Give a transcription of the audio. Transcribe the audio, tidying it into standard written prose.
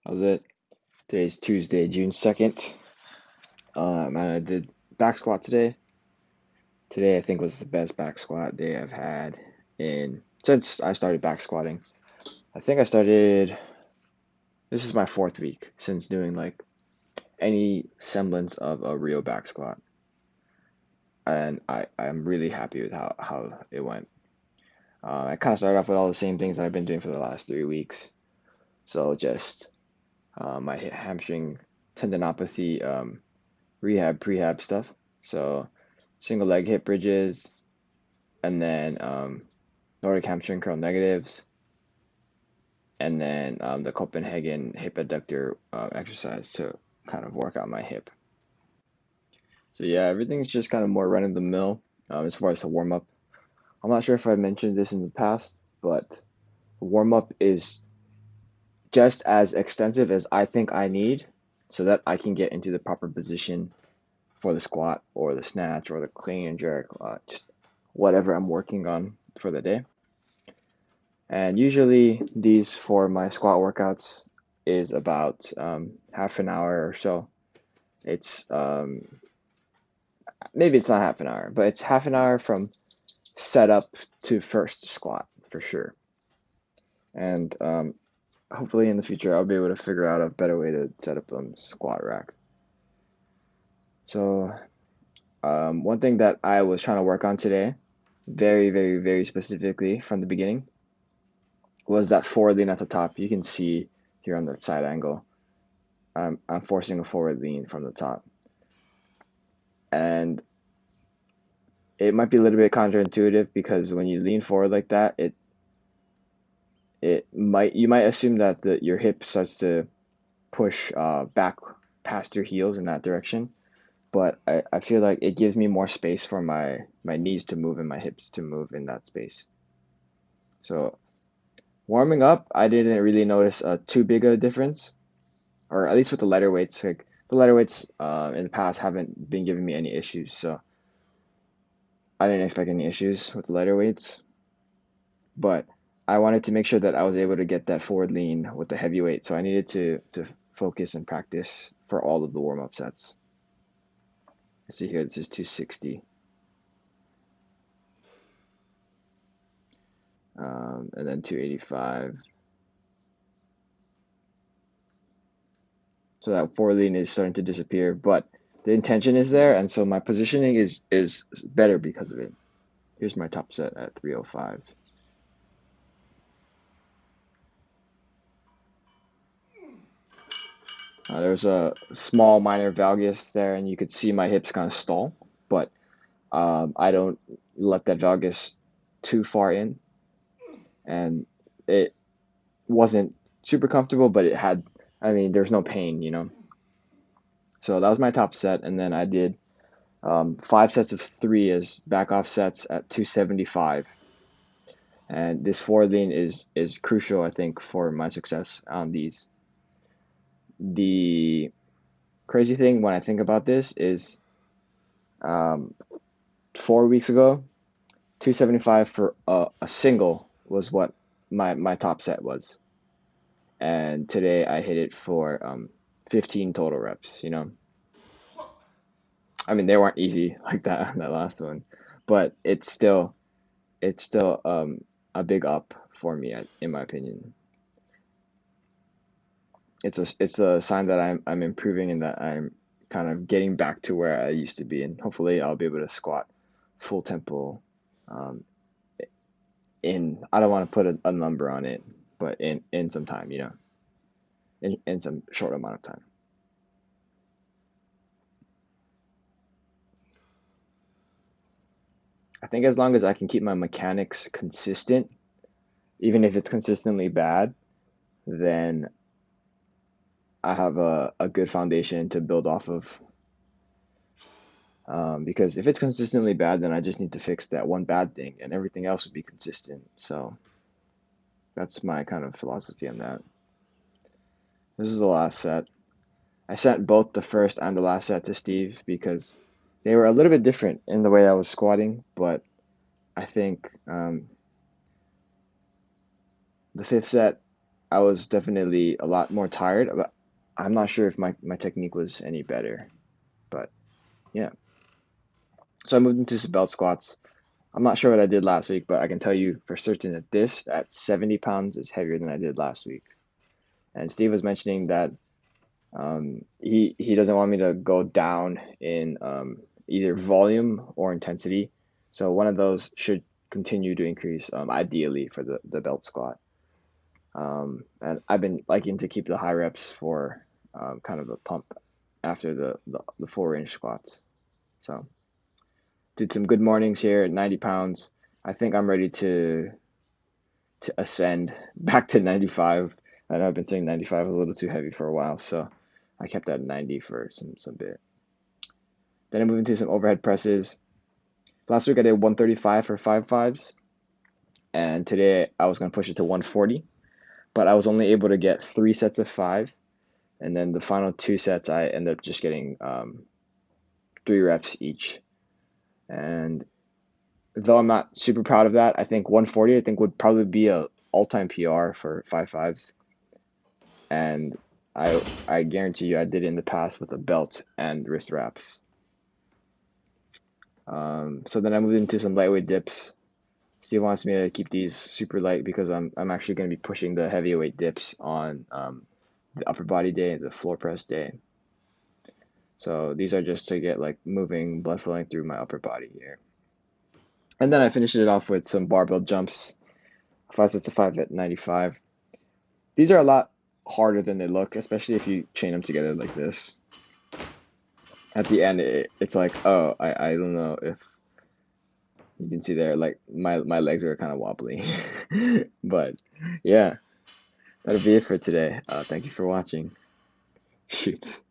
How's it? Today's Tuesday, June 2nd. And I did back squat today. Today I think was the best back squat day I've had in since I started back squatting. I think I started this is my fourth week since doing like any semblance of a real back squat. And I'm really happy with how it went. I kind of started off with all the same things that I've been doing for the last 3 weeks. So just my hamstring tendinopathy rehab prehab stuff. So single leg hip bridges, and then Nordic hamstring curl negatives, and then the Copenhagen hip adductor exercise to kind of work out my hip. So yeah, everything's just kind of more run of the mill as far as the warm up. I'm not sure if I mentioned this in the past, but the warm up is just as extensive as I think I need so that I can get into the proper position for the squat or the snatch or the clean and jerk, just whatever I'm working on for the day. And usually these for my squat workouts is about half an hour or so. It's maybe it's not half an hour, but it's half an hour from setup to first squat for sure. And hopefully in the future I'll be able to figure out a better way to set up squat rack. So one thing that I was trying to work on today, very, very, very specifically from the beginning, was that forward lean at the top. You can see here on the side angle, I'm forcing a forward lean from the top. And it might be a little bit counterintuitive because when you lean forward like that, you might assume that your hip starts to push back past your heels in that direction. But I feel like it gives me more space for my knees to move and my hips to move in that space. So warming up, I didn't really notice too big a difference, or at least with the lighter weights. Like the lighter weights in the past haven't been giving me any issues, so I didn't expect any issues with the lighter weights. But I wanted to make sure that I was able to get that forward lean with the heavy weight, so I needed to focus and practice for all of the warm up sets. Let's see here, this is 260. And then 285. So that forward lean is starting to disappear, but the intention is there, and so my positioning is better because of it. Here's my top set at 305. There's a small minor valgus there, and you could see my hips kind of stall, but I don't let that valgus too far in, and it wasn't super comfortable, but I mean, there's no pain, you know. So that was my top set, and then I did 5 sets of 3 as back off sets at 275. And this forward lean is crucial, I think, for my success on these. The crazy thing when I think about this is um, 4 weeks ago, 275 for a single was what my top set was. And today I hit it for 15 total reps, you know. I mean, they weren't easy like that last one, but it's still a big up for me in my opinion. It's a sign that I'm improving and that I'm kind of getting back to where I used to be, and hopefully I'll be able to squat full tempo um, in I don't want to put a number on it, but in some time, you know, in some short amount of time. I think as long as I can keep my mechanics consistent, even if it's consistently bad, then I have a good foundation to build off of. Because if it's consistently bad, then I just need to fix that one bad thing, and everything else would be consistent. So that's my kind of philosophy on that. This is the last set. I sent both the first and the last set to Steve because they were a little bit different in the way I was squatting, but I think the fifth set I was definitely a lot more tired, but I'm not sure if my technique was any better. But yeah. So I moved into some belt squats. I'm not sure what I did last week, but I can tell you for certain that this at 70 pounds is heavier than I did last week. And Steve was mentioning that he doesn't want me to go down in either volume or intensity. So one of those should continue to increase, ideally for the belt squat. And I've been liking to keep the high reps for kind of a pump after the full range squats. So did some good mornings here at 90 pounds. I think I'm ready to ascend back to 95. I know I've been saying 95 was a little too heavy for a while, so I kept that at 90 for some bit. Then I moved into some overhead presses. Last week I did 135 for 5.5s, and today I was going to push it to 140, but I was only able to get 3 sets of 5, and then the final 2 sets I ended up just getting 3 reps each. And though I'm not super proud of that, I think 140 I think would probably be a all-time PR for 5.5s, and I guarantee you I did it in the past with a belt and wrist wraps. So then I moved into some lightweight dips. Steve wants me to keep these super light because I'm actually going to be pushing the heavyweight dips on the upper body day, the floor press day. So these are just to get like moving blood flowing through my upper body here. And then I finished it off with some barbell jumps, 5 sets of 5 at 95. These are a lot harder than they look, especially if you chain them together like this. At the end, it's like, oh, I don't know if you can see there, like my legs are kind of wobbly. But yeah, that'll be it for today. Thank you for watching. Shoots.